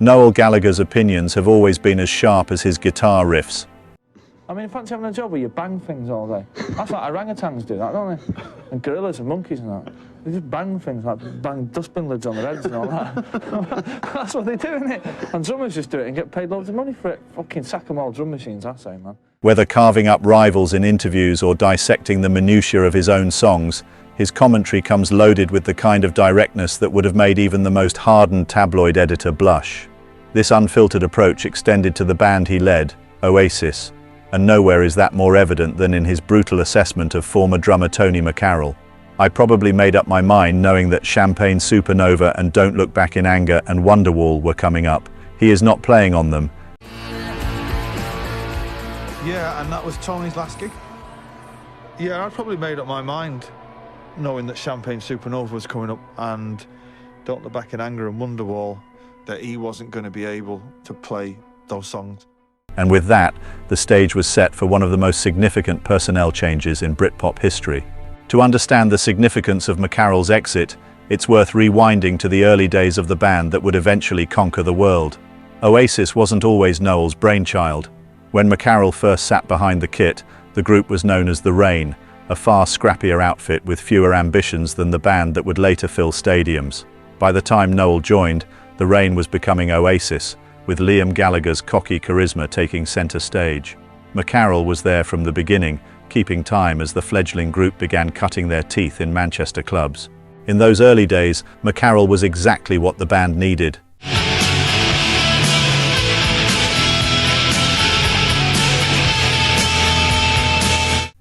Noel Gallagher's opinions have always been as sharp as his guitar riffs. I mean, fancy having a job where you bang things all day. That's like orangutans do that, don't they? And gorillas and monkeys and that. They just bang things, like bang dustbin lids on their heads and all that. That's what they do, isn't it? And drummers just do it and get paid loads of money for it. Fucking sack 'em all drum machines, I say, man. Whether carving up rivals in interviews or dissecting the minutiae of his own songs, his commentary comes loaded with the kind of directness that would have made even the most hardened tabloid editor blush. This unfiltered approach extended to the band he led, Oasis, and nowhere is that more evident than in his brutal assessment of former drummer Tony McCarroll. I probably made up my mind knowing that Champagne Supernova and Don't Look Back in Anger and Wonderwall were coming up. He is not playing on them. Yeah, and that was Tony's last gig. Yeah, I'd probably made up my mind knowing that Champagne Supernova was coming up and Don't Look Back in Anger and Wonderwall, that he wasn't going to be able to play those songs. And with that, the stage was set for one of the most significant personnel changes in Britpop history. To understand the significance of McCarroll's exit, it's worth rewinding to the early days of the band that would eventually conquer the world. Oasis wasn't always Noel's brainchild. When McCarroll first sat behind the kit, the group was known as The Rain, a far scrappier outfit with fewer ambitions than the band that would later fill stadiums. By the time Noel joined, The Rain was becoming Oasis, with Liam Gallagher's cocky charisma taking center stage. McCarroll was there from the beginning, keeping time as the fledgling group began cutting their teeth in Manchester clubs. In those early days, McCarroll was exactly what the band needed.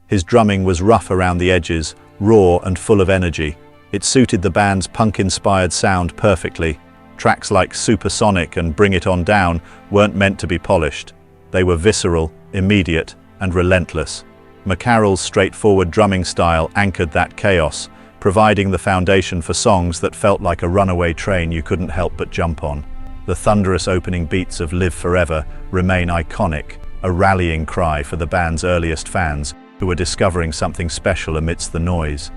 His drumming was rough around the edges, raw and full of energy. It suited the band's punk-inspired sound perfectly. Tracks like Supersonic and Bring It On Down weren't meant to be polished. They were visceral, immediate, and relentless. McCarroll's straightforward drumming style anchored that chaos, providing the foundation for songs that felt like a runaway train you couldn't help but jump on. The thunderous opening beats of Live Forever remain iconic, a rallying cry for the band's earliest fans, who were discovering something special amidst the noise.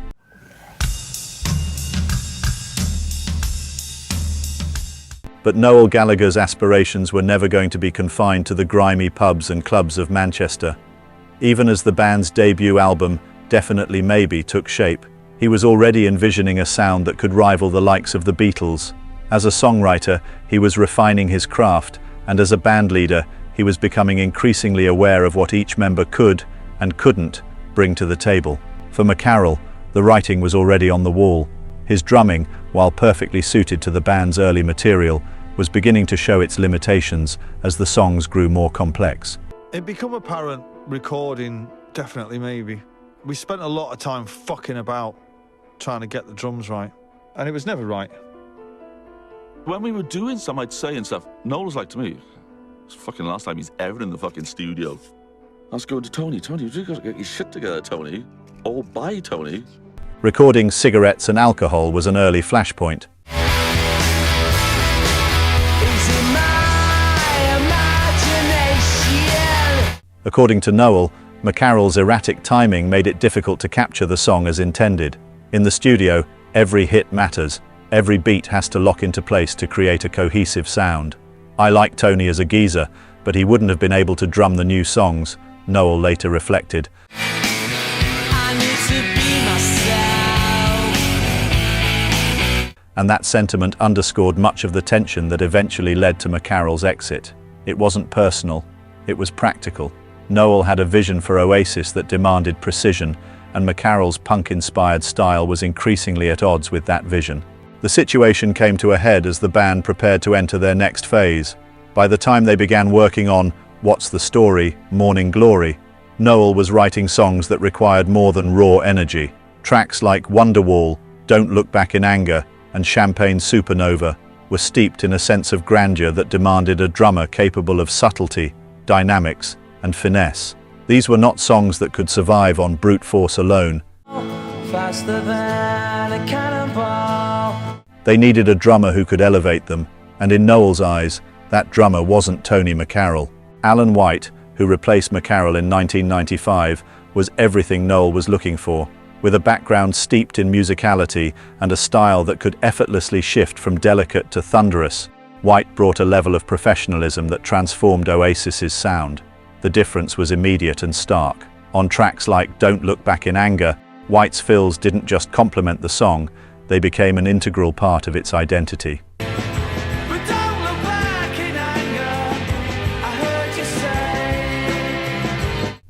But Noel Gallagher's aspirations were never going to be confined to the grimy pubs and clubs of Manchester. Even as the band's debut album, Definitely Maybe, took shape, he was already envisioning a sound that could rival the likes of the Beatles. As a songwriter, he was refining his craft, and as a band leader, he was becoming increasingly aware of what each member could and couldn't bring to the table. For McCarroll, the writing was already on the wall. His drumming, while perfectly suited to the band's early material, was beginning to show its limitations as the songs grew more complex. It became apparent recording Definitely Maybe. We spent a lot of time fucking about trying to get the drums right, and it was never right. When we were doing some, I'd say and stuff, Noel was like to me, it's fucking last time he's ever in the fucking studio. I was going to Tony, you've got to get your shit together, Tony. Or bye, Tony. Recording Cigarettes and Alcohol was an early flashpoint. According to Noel, McCarroll's erratic timing made it difficult to capture the song as intended. In the studio, every hit matters. Every beat has to lock into place to create a cohesive sound. I like Tony as a geezer, but he wouldn't have been able to drum the new songs, Noel later reflected. And that sentiment underscored much of the tension that eventually led to McCarroll's exit. It wasn't personal, it was practical. Noel had a vision for Oasis that demanded precision, and McCarroll's punk-inspired style was increasingly at odds with that vision. The situation came to a head as the band prepared to enter their next phase. By the time they began working on What's the Story, Morning Glory, Noel was writing songs that required more than raw energy. Tracks like Wonderwall, Don't Look Back in Anger, and Champagne Supernova were steeped in a sense of grandeur that demanded a drummer capable of subtlety, dynamics, and finesse. These were not songs that could survive on brute force alone. Faster than a cannonball. They needed a drummer who could elevate them, and in Noel's eyes, that drummer wasn't Tony McCarroll. Alan White, who replaced McCarroll in 1995, was everything Noel was looking for. With a background steeped in musicality and a style that could effortlessly shift from delicate to thunderous, White brought a level of professionalism that transformed Oasis's sound. The difference was immediate and stark. On tracks like Don't Look Back in Anger, White's fills didn't just complement the song, they became an integral part of its identity.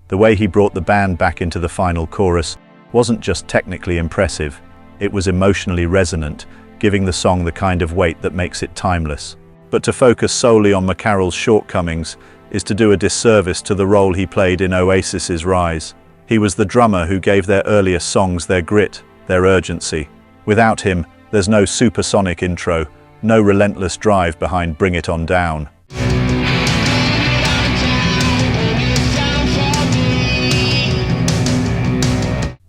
The way he brought the band back into the final chorus wasn't just technically impressive, it was emotionally resonant, giving the song the kind of weight that makes it timeless. But to focus solely on McCarroll's shortcomings is to do a disservice to the role he played in Oasis's rise. He was the drummer who gave their earliest songs their grit, their urgency. Without him, there's no supersonic intro, no relentless drive behind Bring It On Down.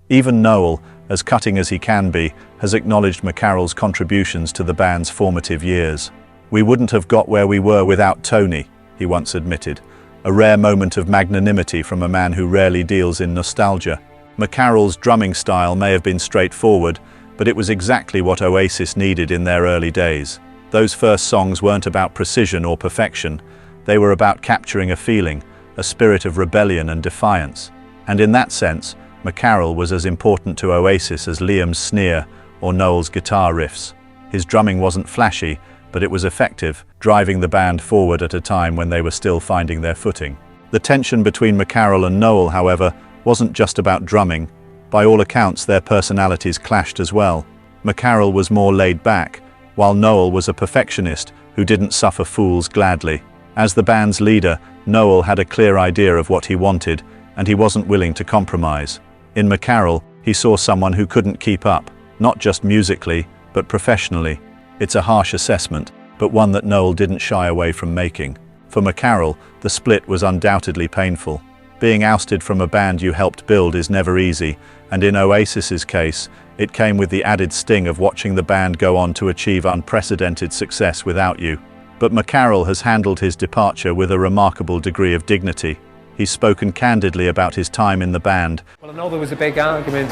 Even Noel, as cutting as he can be, has acknowledged McCarroll's contributions to the band's formative years. "We wouldn't have got where we were without Tony," he once admitted, a rare moment of magnanimity from a man who rarely deals in nostalgia. McCarroll's drumming style may have been straightforward, but it was exactly what Oasis needed in their early days. Those first songs weren't about precision or perfection, they were about capturing a feeling, a spirit of rebellion and defiance. And in that sense, McCarroll was as important to Oasis as Liam's snare or Noel's guitar riffs. His drumming wasn't flashy, but it was effective, driving the band forward at a time when they were still finding their footing. The tension between McCarroll and Noel, however, wasn't just about drumming. By all accounts, their personalities clashed as well. McCarroll was more laid back, while Noel was a perfectionist who didn't suffer fools gladly. As the band's leader, Noel had a clear idea of what he wanted, and he wasn't willing to compromise. In McCarroll, he saw someone who couldn't keep up, not just musically, but professionally. It's a harsh assessment, but one that Noel didn't shy away from making. For McCarroll, the split was undoubtedly painful. Being ousted from a band you helped build is never easy, and in Oasis's case, it came with the added sting of watching the band go on to achieve unprecedented success without you. But McCarroll has handled his departure with a remarkable degree of dignity. He's spoken candidly about his time in the band. Well, I know there was a big argument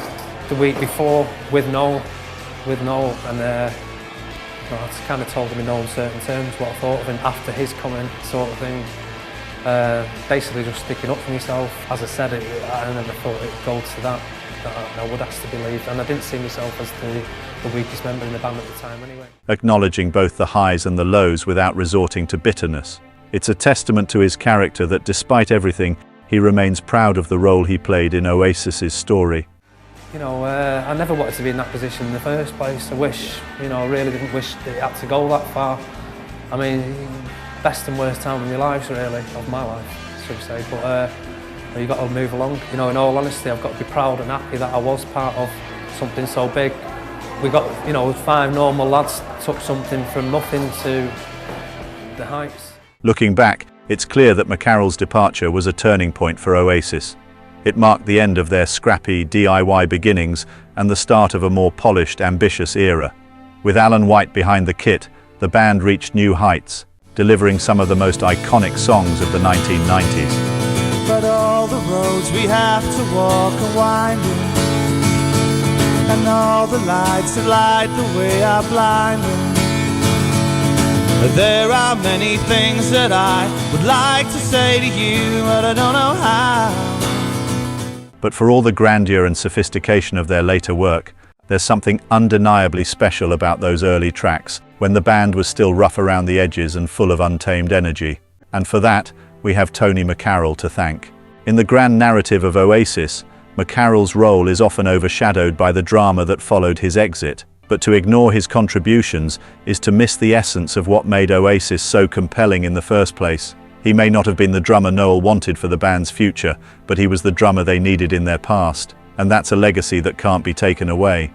the week before with Noel, and I kind of told him in no uncertain terms what I thought of him after his comment, sort of thing. Basically just sticking up for myself. As I said, I never thought it'd go to that I would ask to be believed, and I didn't see myself as the weakest member in the band at the time anyway. Acknowledging both the highs and the lows without resorting to bitterness. It's a testament to his character that despite everything, he remains proud of the role he played in Oasis's story. You know, I never wanted to be in that position in the first place. I wish, I really didn't wish it had to go that far. I mean, best and worst time of my lives, really, of my life, should I say. But you've got to move along. In all honesty, I've got to be proud and happy that I was part of something so big. We got, 5 normal lads took something from nothing to the heights. Looking back, it's clear that McCarroll's departure was a turning point for Oasis. It marked the end of their scrappy DIY beginnings and the start of a more polished, ambitious era. With Alan White behind the kit, the band reached new heights, delivering some of the most iconic songs of the 1990s. But all the roads we have to walk are winding, and all the lights that light the way are blinding. There are many things that I would like to say to you, but I don't know how. But for all the grandeur and sophistication of their later work, there's something undeniably special about those early tracks, when the band was still rough around the edges and full of untamed energy. And for that, we have Tony McCarroll to thank. In the grand narrative of Oasis, McCarroll's role is often overshadowed by the drama that followed his exit. But to ignore his contributions is to miss the essence of what made Oasis so compelling in the first place. He may not have been the drummer Noel wanted for the band's future, but he was the drummer they needed in their past, and that's a legacy that can't be taken away.